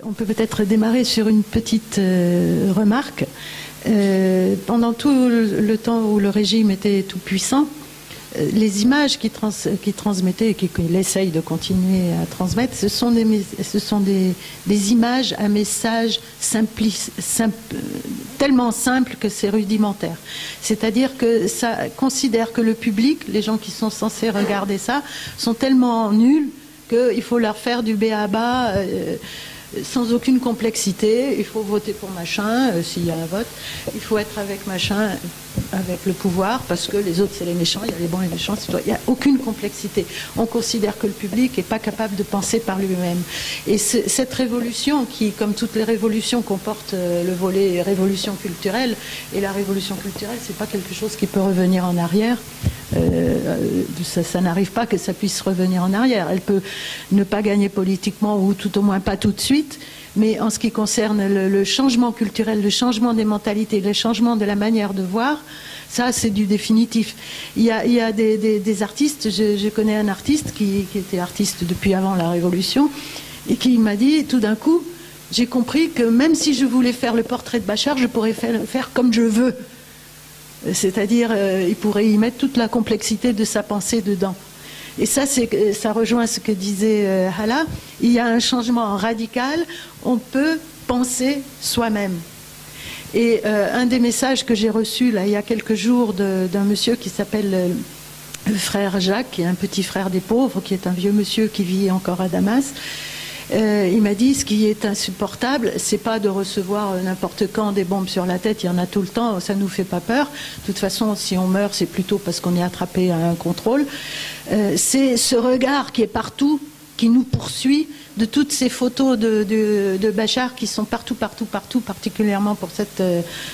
On peut peut-être démarrer sur une petite remarque. Pendant tout le temps où le régime était tout puissant, les images qu'il transmettait et qu'il essaye de continuer à transmettre, ce sont des images à message tellement simple que c'est rudimentaire. C'est-à-dire que ça considère que le public, les gens qui sont censés regarder ça, sont tellement nuls qu'il faut leur faire du b.a.-ba sans aucune complexité. Il faut voter pour machin, s'il y a un vote. Il faut être avec machin, avec le pouvoir, parce que les autres, c'est les méchants. Il y a les bons et les méchants. Il n'y a aucune complexité. On considère que le public n'est pas capable de penser par lui-même. Et cette révolution, qui, comme toutes les révolutions, comporte le volet révolution culturelle, et la révolution culturelle, c'est pas quelque chose qui peut revenir en arrière. Ça n'arrive pas que ça puisse revenir en arrière. Elle peut ne pas gagner politiquement, ou tout au moins pas tout de suite, mais en ce qui concerne le changement culturel, le changement des mentalités, le changement de la manière de voir, ça c'est du définitif. Il y a des artistes, je connais un artiste qui était artiste depuis avant la Révolution, et qui m'a dit tout d'un coup, j'ai compris que même si je voulais faire le portrait de Bachar, je pourrais faire comme je veux. C'est-à-dire, il pourrait y mettre toute la complexité de sa pensée dedans. Et ça rejoint ce que disait Hala. Il y a un changement radical. On peut penser soi-même. Et un des messages que j'ai reçus là, il y a quelques jours d'un monsieur qui s'appelle le frère Jacques, qui est un petit frère des pauvres, qui est un vieux monsieur qui vit encore à Damas. Il m'a dit, ce qui est insupportable, c'est pas de recevoir n'importe quand des bombes sur la tête, il y en a tout le temps, ça nous fait pas peur. De toute façon, si on meurt, c'est plutôt parce qu'on est attrapé à un contrôle. C'est ce regard qui est partout, qui nous poursuit, de toutes ces photos de Bachar qui sont partout, particulièrement pour cette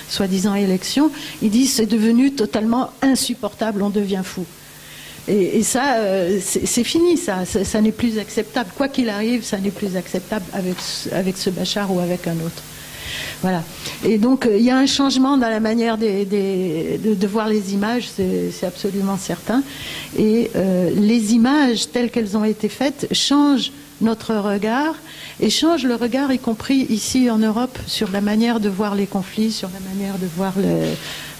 soi-disant élection. Il dit, c'est devenu totalement insupportable, on devient fou. Et ça, c'est fini, ça n'est plus acceptable. Quoi qu'il arrive, ça n'est plus acceptable avec ce Bachar ou avec un autre. Voilà. Et donc, il y a un changement dans la manière de voir les images, c'est absolument certain. Et les images telles qu'elles ont été faites changent notre regard, et changent le regard, y compris ici en Europe, sur la manière de voir les conflits, sur la manière de voir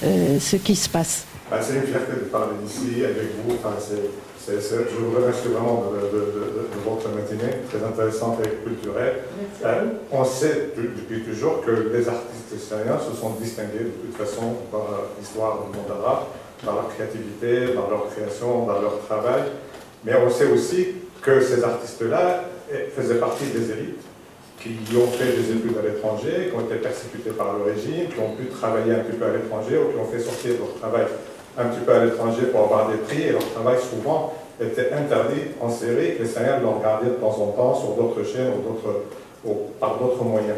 ce qui se passe. C'est une fierté de parler ici avec vous. Je vous remercie vraiment de votre matinée, très intéressante et culturelle. On sait depuis toujours que les artistes syriens se sont distingués de toute façon par l'histoire du monde arabe, par leur créativité, par leur création, par leur travail. Mais on sait aussi que ces artistes-là faisaient partie des élites qui ont fait des études à l'étranger, qui ont été persécutés par le régime, qui ont pu travailler un petit peu à l'étranger ou qui ont fait sortir leur travail un petit peu à l'étranger pour avoir des prix, et leur travail souvent était interdit en série. Les Syriens l'ont regardé de temps en temps sur d'autres chaînes ou par d'autres moyens.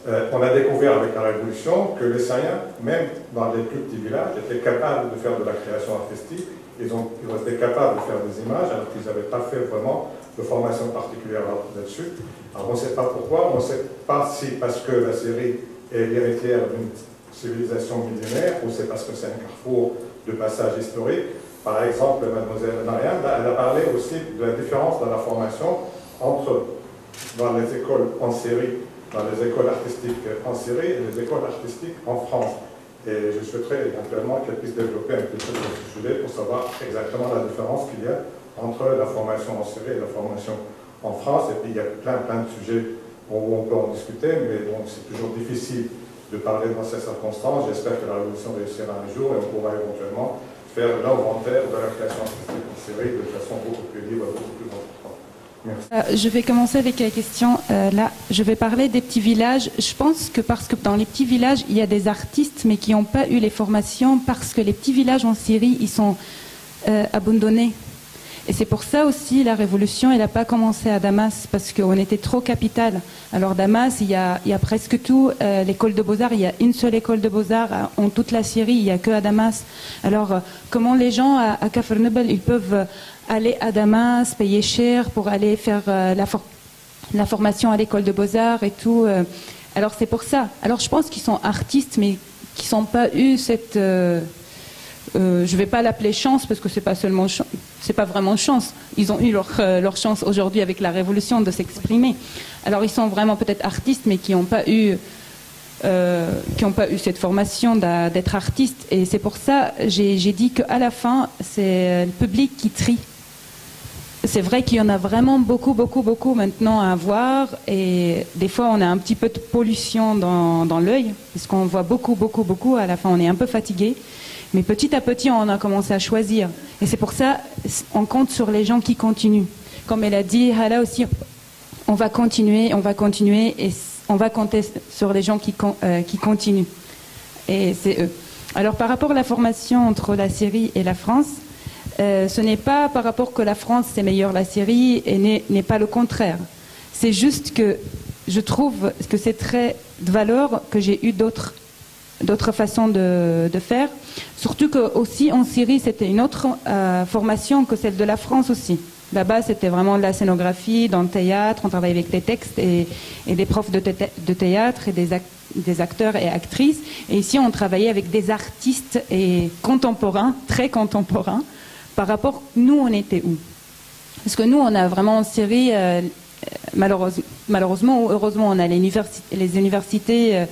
On a découvert avec la Révolution que les Syriens, même dans les plus petits villages, étaient capables de faire de la création artistique. Ils ont été capables de faire des images alors qu'ils n'avaient pas fait vraiment de formation particulière là-dessus. Alors on ne sait pas pourquoi, on ne sait pas si parce que la Syrie est l'héritière d'une civilisation millénaire ou c'est parce que c'est un carrefour de passage historique. Par exemple, mademoiselle Mariam, elle a parlé aussi de la différence dans la formation entre dans les écoles en Syrie, dans les écoles artistiques en Syrie et les écoles artistiques en France. Et je souhaiterais éventuellement qu'elle puisse développer un petit peu sur ce sujet pour savoir exactement la différence qu'il y a entre la formation en Syrie et la formation en France. Et puis il y a plein de sujets où on peut en discuter, mais bon, c'est toujours difficile de parler dans ces circonstances. J'espère que la Révolution réussira un jour et on pourra éventuellement faire l'inventaire de la création artistique en Syrie de façon beaucoup plus libre, beaucoup plus importante. Merci. Je vais commencer avec la question. Là, je vais parler des petits villages. Je pense que parce que dans les petits villages, il y a des artistes, mais qui n'ont pas eu les formations, parce que les petits villages en Syrie, ils sont abandonnés. Et c'est pour ça aussi la révolution, elle n'a pas commencé à Damas, parce qu'on était trop capitale. Alors Damas, il y a presque tout. L'école de Beaux-Arts, il y a une seule école de Beaux-Arts en toute la Syrie, il n'y a que à Damas. Alors comment les gens à Kafr Nebel, ils peuvent aller à Damas, payer cher pour aller faire la formation à l'école de Beaux-Arts et tout. Alors c'est pour ça. Alors je pense qu'ils sont artistes, mais qui n'ont pas eu cette... je ne vais pas l'appeler chance, parce que c'est pas seulement chance. c'est pas vraiment chance. Ils ont eu leur chance aujourd'hui avec la révolution de s'exprimer. Alors ils sont vraiment peut-être artistes, mais qui n'ont pas eu cette formation d'être artistes. Et c'est pour ça j'ai dit qu'à la fin, c'est le public qui trie. C'est vrai qu'il y en a vraiment beaucoup maintenant à voir, et des fois on a un petit peu de pollution dans l'œil, parce qu'on voit beaucoup, à la fin on est un peu fatigué, mais petit à petit on a commencé à choisir, et c'est pour ça on compte sur les gens qui continuent. Comme elle a dit, Hala aussi, on va continuer, et on va compter sur les gens qui continuent, et c'est eux. Alors par rapport à la formation entre la Syrie et la France, ce n'est pas par rapport que la France c'est meilleur la Syrie, et n'est pas le contraire. C'est juste que je trouve que c'est très de valeur que j'ai eu d'autres façons de faire. Surtout que aussi en Syrie c'était une autre formation que celle de la France aussi. Là-bas c'était vraiment de la scénographie, dans le théâtre, on travaille avec des textes et des profs de théâtre et des acteurs et actrices. Et ici on travaillait avec des artistes et contemporains, très contemporains. Par rapport, nous, on était où? Parce que nous, on a vraiment en Syrie, malheureusement ou heureusement, on a les universités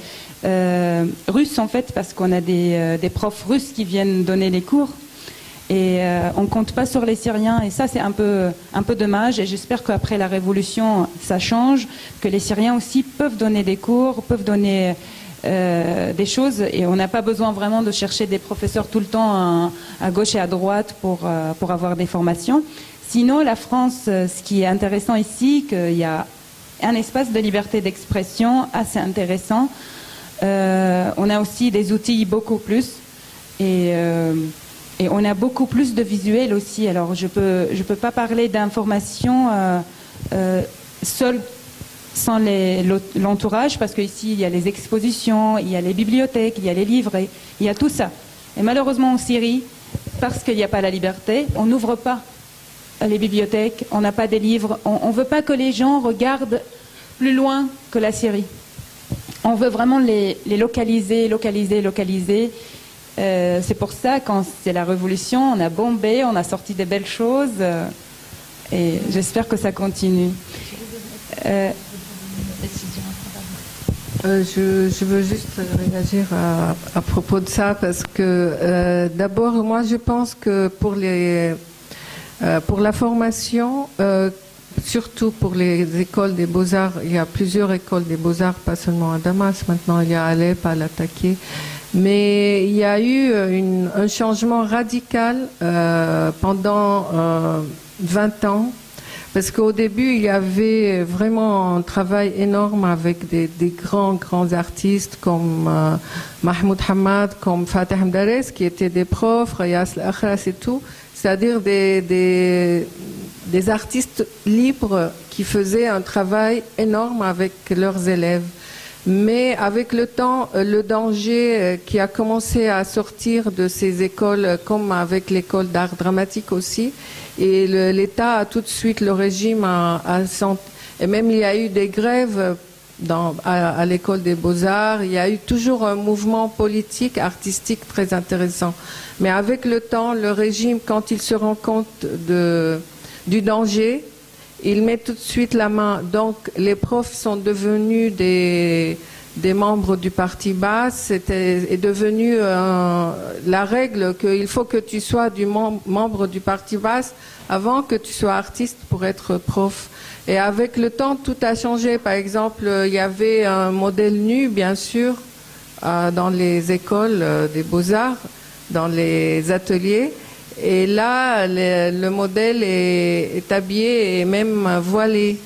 russes, en fait, parce qu'on a des profs russes qui viennent donner les cours. Et on ne compte pas sur les Syriens. Et ça, c'est un peu dommage. Et j'espère qu'après la révolution, ça change, que les Syriens aussi peuvent donner des cours, peuvent donner des choses, et on n'a pas besoin vraiment de chercher des professeurs tout le temps à gauche et à droite pour avoir des formations. Sinon, la France, ce qui est intéressant ici, qu'il y a un espace de liberté d'expression assez intéressant. On a aussi des outils beaucoup plus, et on a beaucoup plus de visuels aussi. Alors je peux pas parler d'information seule, sans l'entourage, parce qu'ici il y a les expositions, il y a les bibliothèques, il y a les livrets, il y a tout ça. Et malheureusement en Syrie, parce qu'il n'y a pas la liberté, on n'ouvre pas les bibliothèques, on n'a pas des livres, on ne veut pas que les gens regardent plus loin que la Syrie. On veut vraiment les localiser. C'est pour ça, quand c'est la révolution, on a bombé, on a sorti des belles choses, et j'espère que ça continue. Je veux juste réagir à propos de ça, parce que d'abord, moi je pense que pour la formation, surtout pour les écoles des beaux-arts, il y a plusieurs écoles des beaux-arts, pas seulement à Damas, maintenant il y a à Alep, à Latakia, mais il y a eu un changement radical pendant 20 ans. Parce qu'au début, il y avait vraiment un travail énorme avec des grands artistes comme Mahmoud Hamad, comme Fateh Mdares, qui étaient des profs, Rayas Al-Akhras et tout. C'est-à-dire des artistes libres qui faisaient un travail énorme avec leurs élèves. Mais avec le temps, le danger qui a commencé à sortir de ces écoles, comme avec l'école d'art dramatique aussi, et l'État a tout de suite, le régime et même il y a eu des grèves à l'école des beaux-arts, il y a eu toujours un mouvement politique, artistique très intéressant. Mais avec le temps, le régime, quand il se rend compte du danger, il met tout de suite la main. Donc les profs sont devenus des membres du parti Baas. Est devenu la règle qu'il faut que tu sois membre du parti Baas avant que tu sois artiste pour être prof. Et avec le temps, tout a changé. Par exemple, il y avait un modèle nu, bien sûr, dans les écoles des beaux-arts, dans les ateliers. Et là, le modèle est habillé et même voilé.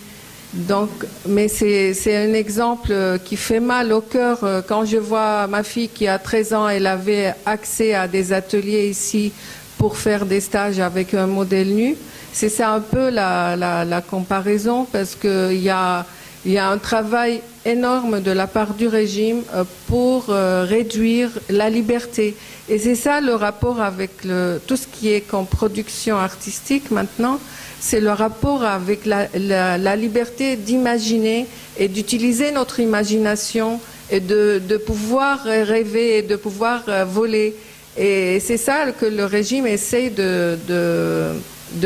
Donc, mais c'est un exemple qui fait mal au cœur. Quand je vois ma fille qui a 13 ans, elle avait accès à des ateliers ici pour faire des stages avec un modèle nu. C'est ça un peu la comparaison, parce qu'il y a un travail énorme de la part du régime pour réduire la liberté. Et c'est ça le rapport avec tout ce qui est comme production artistique maintenant, c'est le rapport avec la liberté d'imaginer et d'utiliser notre imagination et de pouvoir rêver et de pouvoir voler. Et c'est ça que le régime essaye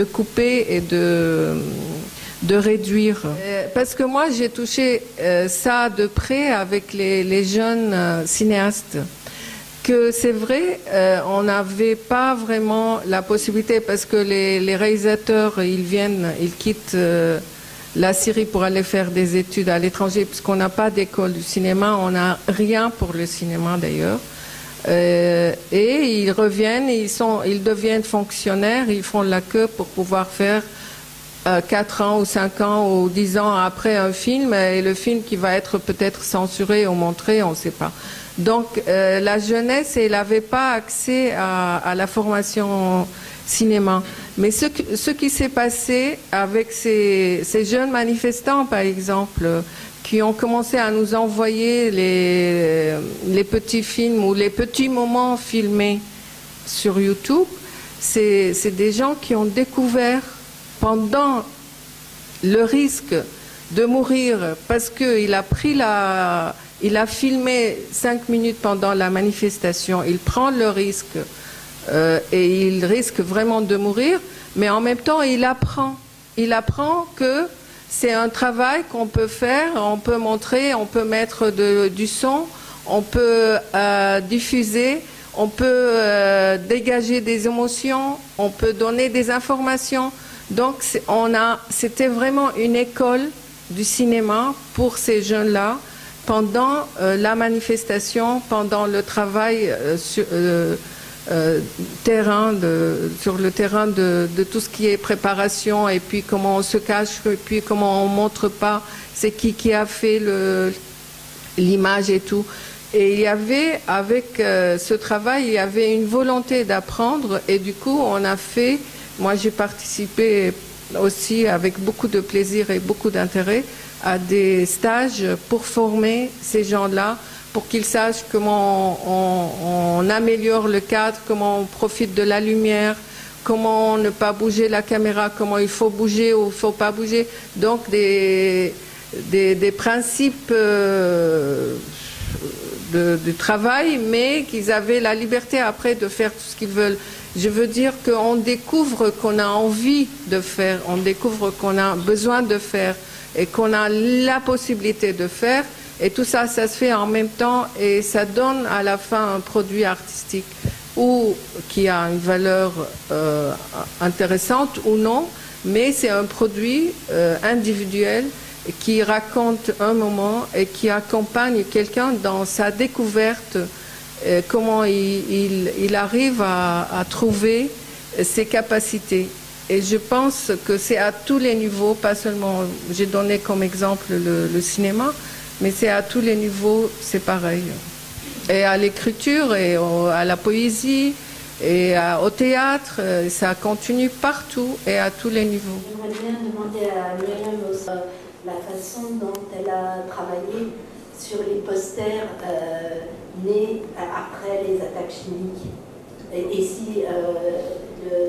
couper et de réduire. Parce que moi, j'ai touché ça de près avec les jeunes cinéastes. Que c'est vrai, on n'avait pas vraiment la possibilité, parce que les réalisateurs, ils quittent la Syrie pour aller faire des études à l'étranger, puisqu'on n'a pas d'école du cinéma, on n'a rien pour le cinéma d'ailleurs. Et ils reviennent, ils deviennent fonctionnaires, ils font la queue pour pouvoir faire 4 ans ou 5 ans ou 10 ans après un film, et le film qui va être peut-être censuré ou montré, on ne sait pas. Donc la jeunesse, elle n'avait pas accès à la formation cinéma. Mais ce qui s'est passé avec ces jeunes manifestants, par exemple, qui ont commencé à nous envoyer les petits films ou les petits moments filmés sur YouTube, c'est des gens qui ont découvert pendant le risque de mourir, parce qu'il a filmé 5 minutes pendant la manifestation, il prend le risque et il risque vraiment de mourir, mais en même temps il apprend que c'est un travail qu'on peut faire, on peut montrer, on peut mettre du son, on peut diffuser, on peut dégager des émotions, on peut donner des informations. Donc c'était vraiment une école du cinéma pour ces jeunes-là pendant la manifestation, pendant le travail sur le terrain de tout ce qui est préparation, et puis comment on se cache, et puis comment on montre pas c'est qui a fait l'image et tout. Et il y avait, avec ce travail, il y avait une volonté d'apprendre, et du coup moi j'ai participé aussi avec beaucoup de plaisir et beaucoup d'intérêt à des stages pour former ces gens-là, pour qu'ils sachent comment on améliore le cadre, comment on profite de la lumière, comment ne pas bouger la caméra, comment il faut bouger ou il ne faut pas bouger. Donc des principes de travail, mais qu'ils avaient la liberté après de faire tout ce qu'ils veulent. Je veux dire qu'on découvre qu'on a envie de faire, on découvre qu'on a besoin de faire et qu'on a la possibilité de faire. Et tout ça, ça se fait en même temps, et ça donne à la fin un produit artistique ou qui a une valeur intéressante ou non, mais c'est un produit individuel qui raconte un moment et qui accompagne quelqu'un dans sa découverte, comment il arrive à trouver ses capacités. Et je pense que c'est à tous les niveaux, pas seulement, j'ai donné comme exemple le cinéma, mais c'est à tous les niveaux, c'est pareil. Et à l'écriture, et à la poésie, et au théâtre, ça continue partout et à tous les niveaux. J'aimerais bien demander à Myriam la façon dont elle a travaillé sur les posters nés après les attaques chimiques. Et si le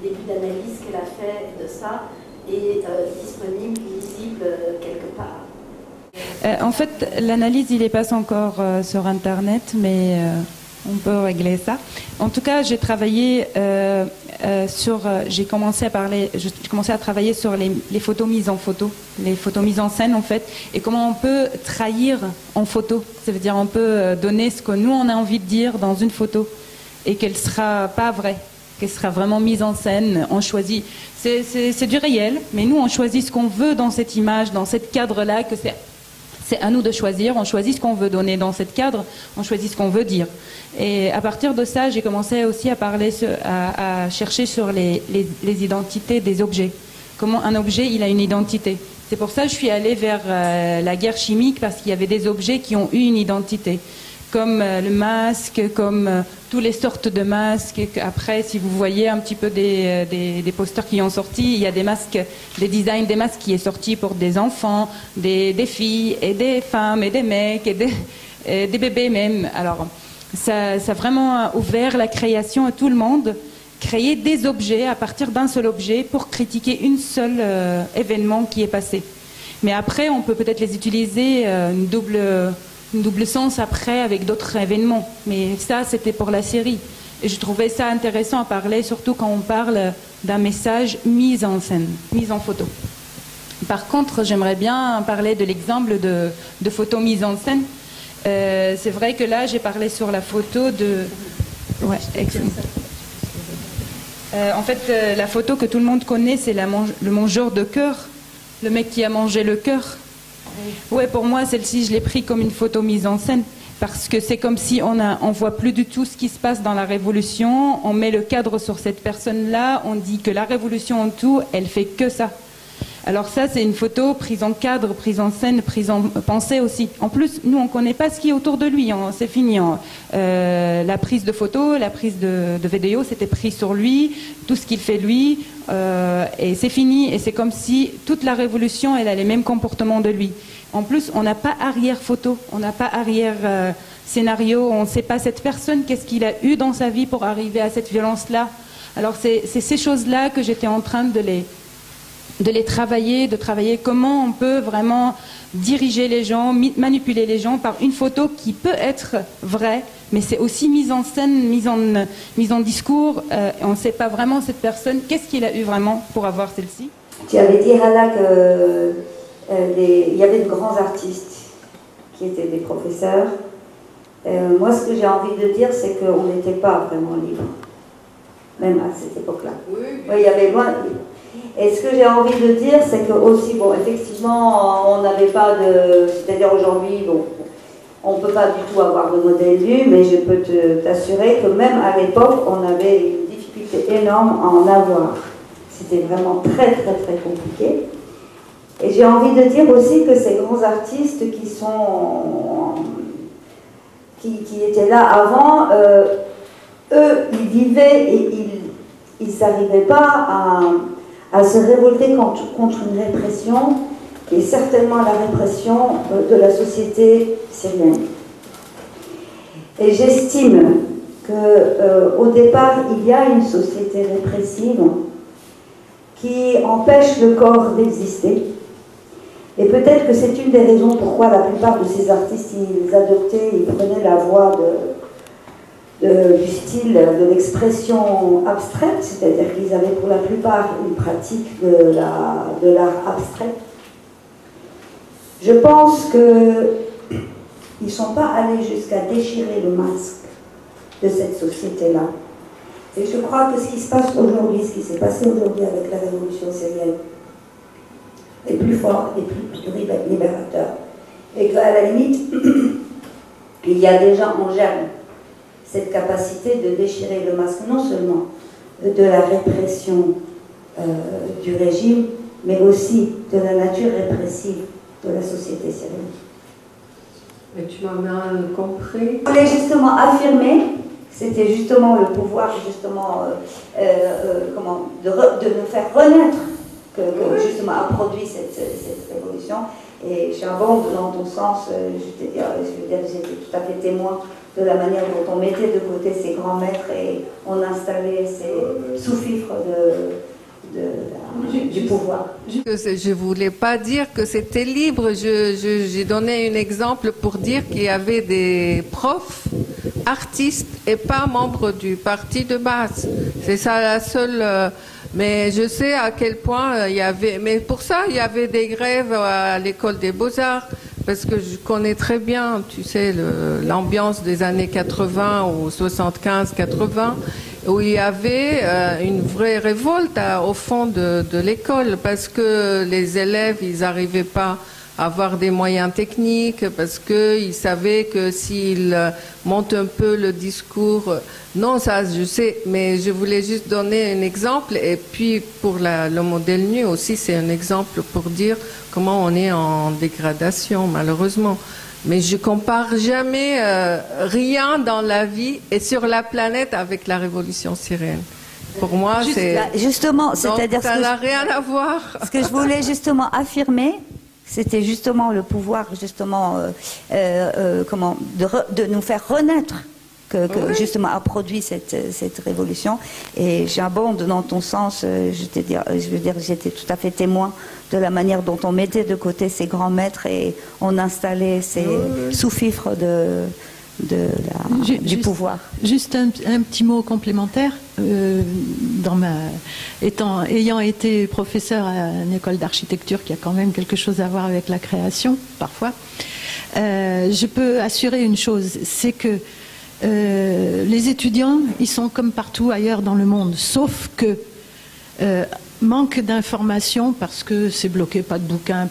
début d'analyse qu'elle a fait de ça est disponible, visible quelque part. En fait, l'analyse, il n'est pas encore sur Internet, mais on peut régler ça. En tout cas, j'ai travaillé j'ai commencé à travailler sur les photos mises en photo, les photos mises en scène en fait, et comment on peut trahir en photo. Ça veut dire on peut donner ce que nous on a envie de dire dans une photo et qu'elle sera pas vraie, qu'elle sera vraiment mise en scène. On choisit, c'est du réel, mais nous on choisit ce qu'on veut dans cette image, dans ce cadre-là, que c'est à nous de choisir, on choisit ce qu'on veut donner dans ce cadre, on choisit ce qu'on veut dire. Et à partir de ça, j'ai commencé aussi à chercher sur les identités des objets. Comment un objet, il a une identité. C'est pour ça que je suis allée vers la guerre chimique, parce qu'il y avait des objets qui ont eu une identité. Comme le masque, comme toutes les sortes de masques. Après, si vous voyez un petit peu des posters qui ont sorti, il y a des masques, des designs des masques qui est sorti pour des enfants, des filles, et des femmes, et des mecs, et des bébés même. Alors, ça a vraiment ouvert la création à tout le monde, créer des objets à partir d'un seul objet pour critiquer une seule événement qui est passé. Mais après, on peut peut-être les utiliser une double sens après avec d'autres événements. Mais ça, c'était pour la série. Et je trouvais ça intéressant à parler, surtout quand on parle d'un message mis en scène, mis en photo. Par contre, j'aimerais bien parler de l'exemple de photo mise en scène. C'est vrai que là, j'ai parlé sur la photo de... Ouais, en fait, la photo que tout le monde connaît, c'est le mangeur de cœur, le mec qui a mangé le cœur. Ouais, pour moi, celle-ci, je l'ai pris comme une photo mise en scène, parce que c'est comme si on voit plus du tout ce qui se passe dans la Révolution, on met le cadre sur cette personne-là, on dit que la Révolution en tout, elle fait que ça. Alors ça, c'est une photo prise en cadre, prise en scène, prise en pensée aussi. En plus, nous, on ne connaît pas ce qui est autour de lui. C'est fini. La prise de photo, la prise de vidéo, c'était pris sur lui, tout ce qu'il fait lui, et c'est fini. Et c'est comme si toute la Révolution, elle a les mêmes comportements de lui. En plus, on n'a pas arrière-photo, on n'a pas arrière-scénario, on ne sait pas cette personne, qu'est-ce qu'il a eu dans sa vie pour arriver à cette violence-là. Alors c'est ces choses-là que j'étais en train de travailler comment on peut vraiment diriger les gens, manipuler les gens par une photo qui peut être vraie, mais c'est aussi mise en scène, mise en discours, et on ne sait pas vraiment cette personne, qu'est-ce qu'il a eu vraiment pour avoir celle-ci. Tu avais dit, Hala, qu'il y avait de grands artistes qui étaient des professeurs. Moi, ce que j'ai envie de dire, c'est qu'on n'était pas vraiment libre, même à cette époque-là. Oui, il y avait moins de libre. Et ce que j'ai envie de dire, c'est que aussi, bon, effectivement, on n'avait pas de... C'est-à-dire aujourd'hui, bon, on ne peut pas du tout avoir de modèle nu, mais je peux t'assurer que même à l'époque, on avait une difficulté énorme à en avoir. C'était vraiment très, très, très compliqué. Et j'ai envie de dire aussi que ces grands artistes qui étaient là avant, eux, ils vivaient et ils n'arrivaient pas à se révolter contre une répression qui est certainement la répression de la société syrienne. Et j'estime qu'au départ, il y a une société répressive qui empêche le corps d'exister. Et peut-être que c'est une des raisons pourquoi la plupart de ces artistes, ils adoptaient, ils prenaient la voie du style, de l'expression abstraite, c'est-à-dire qu'ils avaient pour la plupart une pratique de l'art abstrait. Je pense qu'ils ne sont pas allés jusqu'à déchirer le masque de cette société-là. Et je crois que ce qui se passe aujourd'hui, ce qui s'est passé aujourd'hui avec la révolution syrienne, est plus fort et plus libérateur. Et qu'à la limite, il y a déjà en germe cette capacité de déchirer le masque, non seulement de la répression du régime, mais aussi de la nature répressive de la société syrienne. Mais tu m'as mal compris. Je voulais justement affirmer, c'était justement le pouvoir justement de nous faire renaître que justement a produit cette révolution. Et j'abonde dans ton sens, je veux dire, j'étais tout à fait témoin de la manière dont on mettait de côté ces grands maîtres et on installait ces sous-fifres du pouvoir. Je ne voulais pas dire que c'était libre, j'ai donné un exemple pour dire qu'il y avait des profs, artistes et pas membres du parti de base. C'est ça la seule... mais je sais à quel point il y avait... Mais pour ça, il y avait des grèves à l'école des Beaux-Arts, parce que je connais très bien, tu sais, l'ambiance des années 80 ou 75-80, où il y avait une vraie révolte au fond de l'école, parce que les élèves, ils n'arrivaient pas à avoir des moyens techniques, parce qu'ils savaient que s'ils montent un peu le discours... Non, ça je sais, mais je voulais juste donner un exemple, et puis pour le modèle nu aussi, c'est un exemple pour dire comment on est en dégradation, malheureusement. Mais je compare jamais rien dans la vie et sur la planète avec la révolution syrienne. Pour moi, c'est... Justement, c'est-à-dire ça n'a rien à voir. Ce que je voulais justement affirmer, c'était justement le pouvoir, justement, de nous faire renaître, que justement a produit cette révolution. Et j'abonde dans ton sens, je veux dire, j'étais tout à fait témoin de la manière dont on mettait de côté ces grands maîtres et on installait ces sous-fifres du pouvoir. Juste un petit mot complémentaire. Ayant été professeur à une école d'architecture qui a quand même quelque chose à voir avec la création, parfois, je peux assurer une chose, c'est que les étudiants, ils sont comme partout ailleurs dans le monde, sauf que manque d'informations, parce que c'est bloqué, pas de bouquins,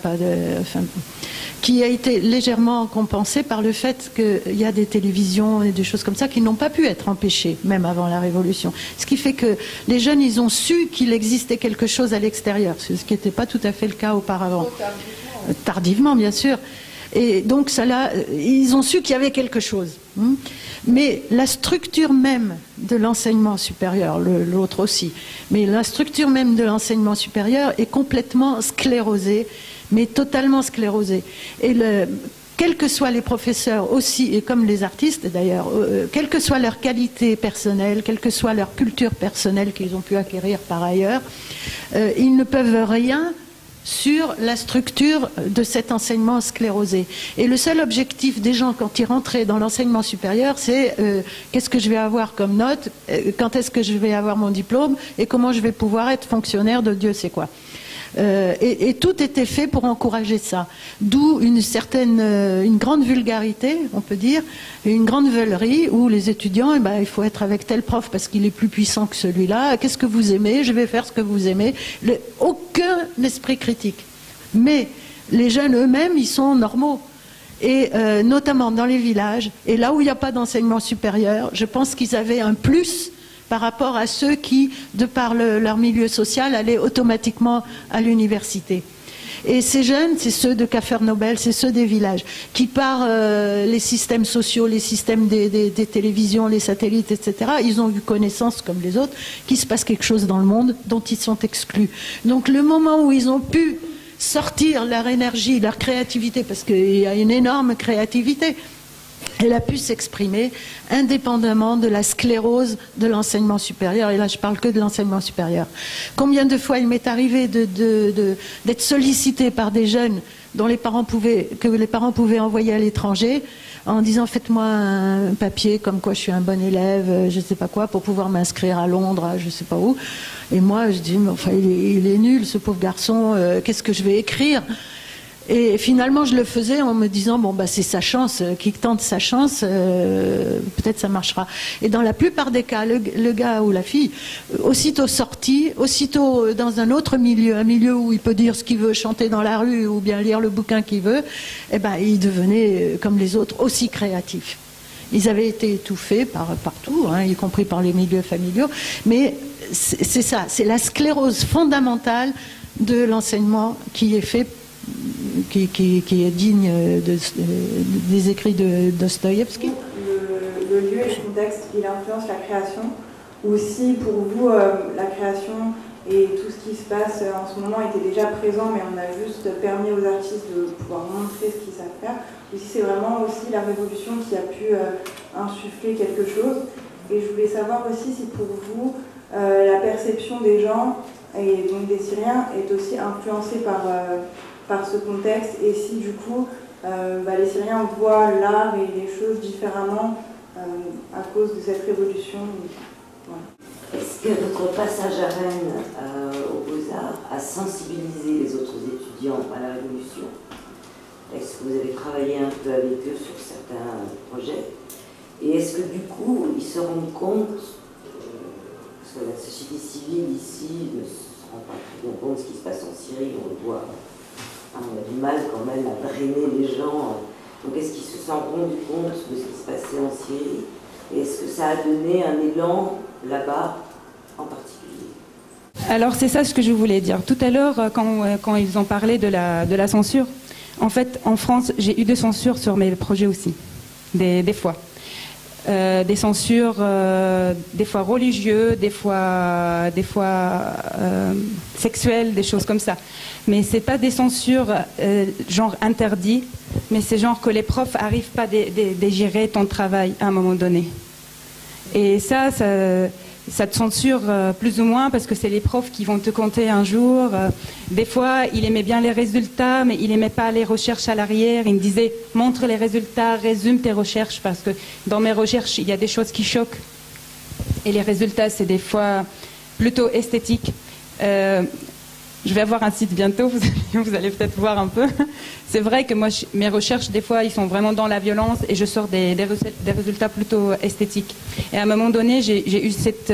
qui a été légèrement compensé par le fait qu'il y a des télévisions et des choses comme ça qui n'ont pas pu être empêchées, même avant la Révolution. Ce qui fait que les jeunes, ils ont su qu'il existait quelque chose à l'extérieur, ce qui n'était pas tout à fait le cas auparavant. Tardivement, bien sûr. Et donc, ils ont su qu'il y avait quelque chose. Mais la structure même de l'enseignement supérieur, l'autre aussi, mais la structure même de l'enseignement supérieur est complètement sclérosée, mais totalement sclérosée. Et quels que soient les professeurs aussi, et comme les artistes d'ailleurs, quelle que soit leur qualité personnelle, quelle que soit leur culture personnelle qu'ils ont pu acquérir par ailleurs, ils ne peuvent rien sur la structure de cet enseignement sclérosé. Et le seul objectif des gens quand ils rentraient dans l'enseignement supérieur, c'est qu'est-ce que je vais avoir comme note, quand est-ce que je vais avoir mon diplôme et comment je vais pouvoir être fonctionnaire de Dieu sait quoi. Et tout était fait pour encourager ça. D'où une grande vulgarité, on peut dire, une grande veulerie où les étudiants, il faut être avec tel prof parce qu'il est plus puissant que celui-là. Qu'est-ce que vous aimez? Je vais faire ce que vous aimez. Aucun esprit critique. Mais les jeunes eux-mêmes, ils sont normaux. Et notamment dans les villages, et là où il n'y a pas d'enseignement supérieur, je pense qu'ils avaient un plus par rapport à ceux qui, de par leur milieu social, allaient automatiquement à l'université. Et ces jeunes, c'est ceux de Capharnaüm, c'est ceux des villages, qui par les systèmes sociaux, les systèmes des télévisions, les satellites, etc., ils ont eu connaissance, comme les autres, qu'il se passe quelque chose dans le monde dont ils sont exclus. Donc le moment où ils ont pu sortir leur énergie, leur créativité, parce qu'il y a une énorme créativité, elle a pu s'exprimer indépendamment de la sclérose de l'enseignement supérieur. Et là, je parle que de l'enseignement supérieur. Combien de fois il m'est arrivé d'être sollicité par des jeunes que les parents pouvaient envoyer à l'étranger en disant faites-moi un papier comme quoi je suis un bon élève, je ne sais pas quoi, pour pouvoir m'inscrire à Londres, je ne sais pas où. Et moi, je dis mais enfin, il est nul, ce pauvre garçon, qu'est-ce que je vais écrire ? Et finalement, je le faisais en me disant, c'est sa chance, qui tente sa chance, peut-être ça marchera. Et dans la plupart des cas, le gars ou la fille, aussitôt sorti, aussitôt dans un autre milieu, un milieu où il peut dire ce qu'il veut, chanter dans la rue ou bien lire le bouquin qu'il veut, il devenait, comme les autres, aussi créatif. Ils avaient été étouffés partout, y compris par les milieux familiaux, mais c'est ça, c'est la sclérose fondamentale de l'enseignement qui est fait, qui est digne des écrits de Dostoïevski. Le lieu et le contexte, il influence la création, ou si pour vous la création et tout ce qui se passe en ce moment était déjà présent, mais on a juste permis aux artistes de pouvoir montrer ce qu'ils savent faire, ou si c'est vraiment aussi la révolution qui a pu insuffler quelque chose. Et je voulais savoir aussi si pour vous la perception des gens et donc des Syriens est aussi influencée par ce contexte, et si du coup les Syriens voient l'art et les choses différemment à cause de cette révolution. Voilà. Est-ce que votre passage à Rennes aux Beaux-Arts a sensibilisé les autres étudiants à la Révolution? Est-ce que vous avez travaillé un peu avec eux sur certains projets? Et est-ce que du coup, ils se rendent compte, parce que la société civile ici ne se rend pas très bien compte de ce qui se passe en Syrie, on le voit, on a du mal quand même à drainer les gens. Donc est-ce qu'ils se sont rendus compte de ce qui se passait en Syrie? Et est-ce que ça a donné un élan là-bas en particulier? Alors c'est ça ce que je voulais dire. Tout à l'heure, quand ils ont parlé de la censure, en fait, en France, j'ai eu des censures sur mes projets aussi, des fois. Des censures, des fois religieux, des fois sexuelles, des choses comme ça. Mais c'est pas des censures genre interdits, mais c'est genre que les profs n'arrivent pas à gérer ton travail à un moment donné. Et ça ça te censure plus ou moins parce que c'est les profs qui vont te compter un jour. Des fois, il aimait bien les résultats, mais il aimait pas les recherches à l'arrière. Il me disait, montre les résultats, résume tes recherches, parce que dans mes recherches, il y a des choses qui choquent. Et les résultats, c'est des fois plutôt esthétiques. Je vais avoir un site bientôt, vous allez peut-être voir un peu. C'est vrai que moi, mes recherches, des fois, ils sont vraiment dans la violence et je sors des résultats plutôt esthétiques. Et à un moment donné, j'ai eu cette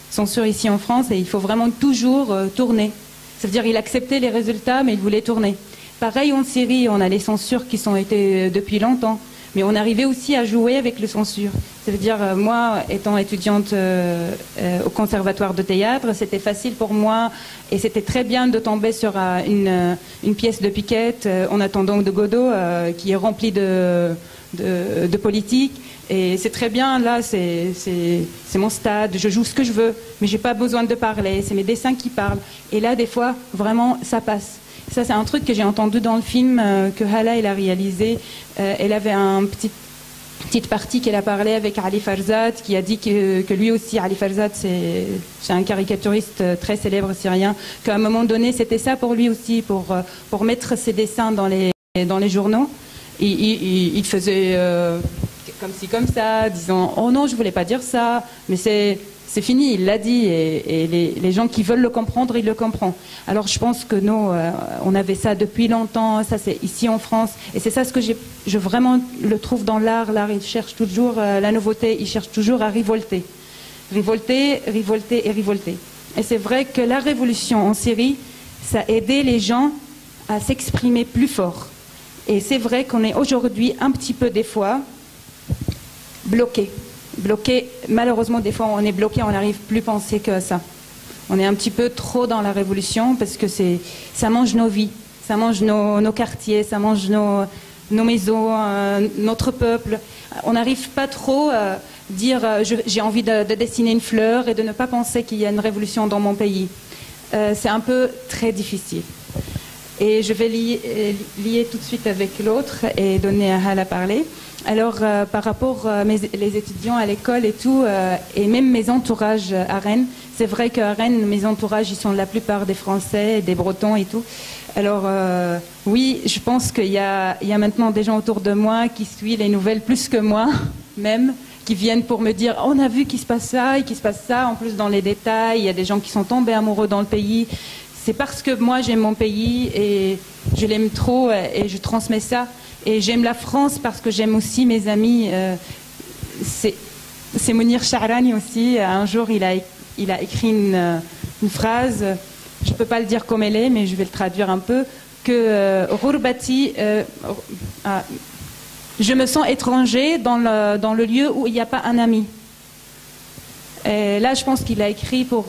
censure ici en France et il faut vraiment toujours tourner. Ça veut dire qu'il acceptait les résultats, mais il voulait tourner. Pareil en Syrie, on a les censures qui sont été depuis longtemps. Mais on arrivait aussi à jouer avec les censures. Ça veut dire, moi, étant étudiante au conservatoire de théâtre, c'était facile pour moi et c'était très bien de tomber sur une pièce de Piquette en attendant de Godot qui est remplie de politique. Et c'est très bien, là, c'est mon stade, je joue ce que je veux, mais j'ai pas besoin de parler, c'est mes dessins qui parlent. Et là, des fois, vraiment, ça passe. Ça, c'est un truc que j'ai entendu dans le film que Hala elle a réalisé. Elle avait une petite partie qu'elle a parlé avec Ali Farzad, qui a dit que lui aussi, Ali Farzad, c'est un caricaturiste très célèbre syrien, qu'à un moment donné, c'était ça pour lui aussi, pour mettre ses dessins dans les journaux. Il faisait comme ci, comme ça, disant « Oh non, je voulais pas dire ça, mais c'est fini, il l'a dit, et les gens qui veulent le comprendre, ils le comprennent. » Alors je pense que nous, on avait ça depuis longtemps, ça c'est ici en France, et c'est ça ce que je vraiment le trouve dans l'art. L'art, il cherche toujours la nouveauté, il cherche toujours à révolter. Révolter, révolter et révolter. Et c'est vrai que la révolution en Syrie, ça a aidé les gens à s'exprimer plus fort. Et c'est vrai qu'on est aujourd'hui un petit peu des fois bloqués. Malheureusement, des fois, on est bloqué, on n'arrive plus à penser que ça. On est un petit peu trop dans la révolution parce que ça mange nos vies, ça mange nos quartiers, ça mange nos maisons, notre peuple. On n'arrive pas trop à dire j'ai envie de dessiner une fleur et de ne pas penser qu'il y a une révolution dans mon pays. C'est un peu très difficile. Et je vais lier tout de suite avec l'autre et donner à Hala parler. Alors, par rapport les étudiants à l'école et tout, et même mes entourages à Rennes, c'est vrai qu'à Rennes, mes entourages, ils sont la plupart des Français, des Bretons et tout. Alors, oui, je pense qu'il y a maintenant des gens autour de moi qui suivent les nouvelles plus que moi, même, qui viennent pour me dire « On a vu qu'il se passe ça et qu'il se passe ça ». En plus, dans les détails, il y a des gens qui sont tombés amoureux dans le pays. C'est parce que moi, j'aime mon pays et je l'aime trop et je transmets ça. Et j'aime la France parce que j'aime aussi mes amis. C'est Mounir Shahrani aussi. Un jour, il a écrit une phrase, je ne peux pas le dire comme elle est, mais je vais le traduire un peu, que Ghourbati, je me sens étranger dans le lieu où il n'y a pas un ami. Et là, je pense qu'il a écrit pour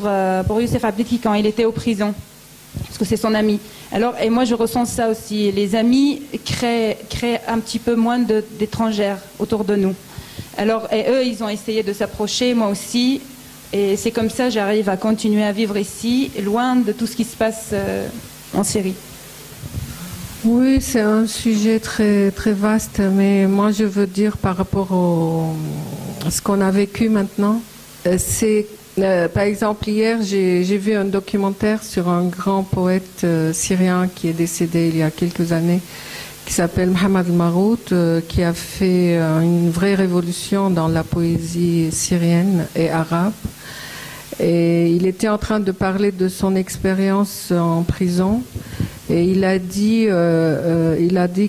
Youssef Abdelki quand il était en prison. Parce que c'est son ami. Alors, et moi, je ressens ça aussi. Les amis créent un petit peu moins d'étrangères autour de nous. Alors, et eux, ils ont essayé de s'approcher, moi aussi. Et c'est comme ça, j'arrive à continuer à vivre ici, loin de tout ce qui se passe en Syrie. Oui, c'est un sujet très, très vaste. Mais moi, je veux dire par rapport à ce qu'on a vécu maintenant, c'est... par exemple, hier, j'ai vu un documentaire sur un grand poète syrien qui est décédé il y a quelques années, qui s'appelle Mohamed Marout, qui a fait une vraie révolution dans la poésie syrienne et arabe. Et il était en train de parler de son expérience en prison. Et il a dit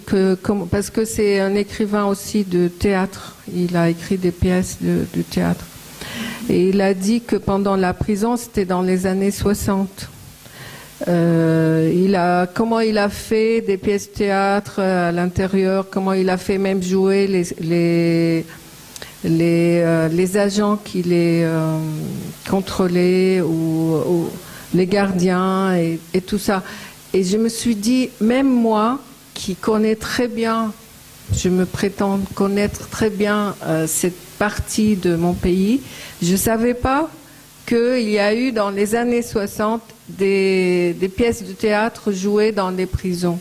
que, parce que c'est un écrivain aussi de théâtre, il a écrit des pièces de théâtre. Et il a dit que pendant la prison, c'était dans les années 60. Comment il a fait des pièces de théâtre à l'intérieur, comment il a fait même jouer les agents qui les contrôlaient ou les gardiens et tout ça. Et je me suis dit, même moi, qui connais très bien, je me prétends connaître très bien cette partie de mon pays, je ne savais pas qu'il y a eu dans les années 60 des pièces de théâtre jouées dans les prisons.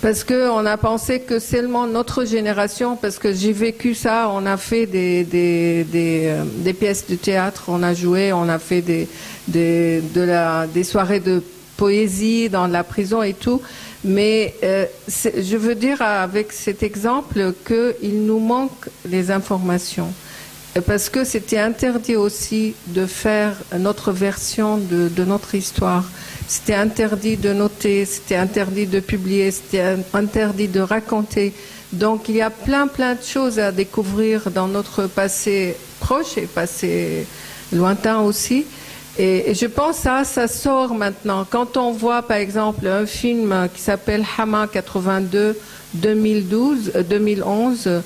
Parce qu'on a pensé que seulement notre génération, parce que j'ai vécu ça, on a fait des pièces de théâtre, on a joué, on a fait des soirées de poésie dans la prison et tout. Mais je veux dire avec cet exemple qu'il nous manque les informations. Parce que c'était interdit aussi de faire notre version de notre histoire. C'était interdit de noter, c'était interdit de publier, c'était interdit de raconter. Donc il y a plein de choses à découvrir dans notre passé proche et passé lointain aussi. Et je pense que ça sort maintenant. Quand on voit par exemple un film qui s'appelle Hama 2011,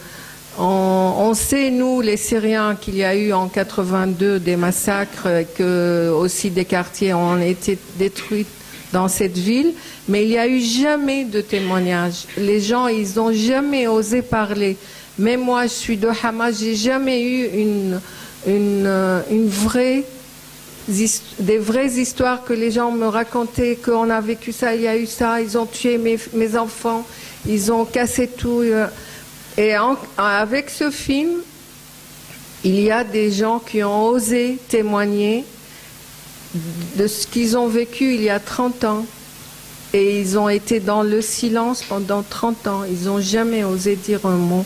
on sait, nous, les Syriens, qu'il y a eu en 82 des massacres, que aussi des quartiers ont été détruits dans cette ville, mais il n'y a eu jamais de témoignages. Les gens, ils n'ont jamais osé parler. Même moi, je suis de Hama, j'ai jamais eu des vraies histoires que les gens me racontaient, qu'on a vécu ça, il y a eu ça, ils ont tué mes enfants, ils ont cassé tout. Et avec ce film, il y a des gens qui ont osé témoigner de ce qu'ils ont vécu il y a 30 ans. Et ils ont été dans le silence pendant 30 ans. Ils n'ont jamais osé dire un mot.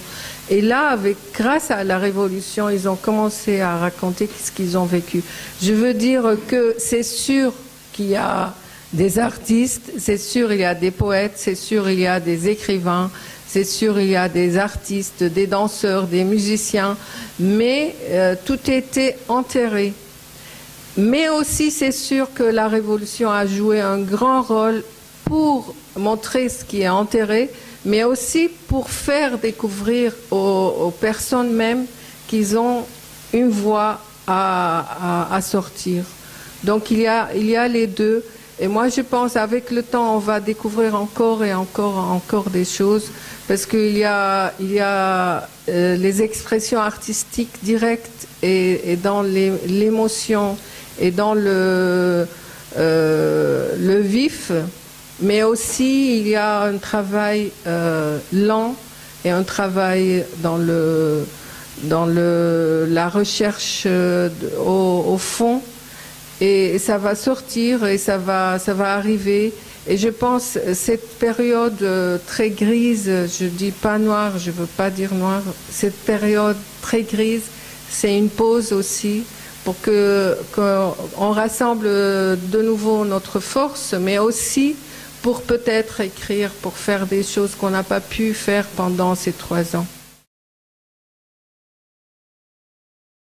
Et là, grâce à la Révolution, ils ont commencé à raconter ce qu'ils ont vécu. Je veux dire que c'est sûr qu'il y a des artistes, c'est sûr il y a des poètes, c'est sûr il y a des écrivains, c'est sûr il y a des artistes, des danseurs, des musiciens, mais tout était enterré. Mais aussi c'est sûr que la Révolution a joué un grand rôle pour montrer ce qui est enterré, mais aussi pour faire découvrir aux personnes même qu'ils ont une voix à sortir. Donc il y a les deux. Et moi je pense avec le temps on va découvrir encore et encore des choses, parce qu'il y a les expressions artistiques directes et dans l'émotion et dans le vif, mais aussi il y a un travail lent et un travail dans la recherche au fond. Et ça va sortir et ça va arriver. Et je pense cette période très grise, je dis pas noire, je veux pas dire noire, cette période très grise, c'est une pause aussi pour qu'on rassemble de nouveau notre force, mais aussi pour peut-être écrire, pour faire des choses qu'on n'a pas pu faire pendant ces 3 ans.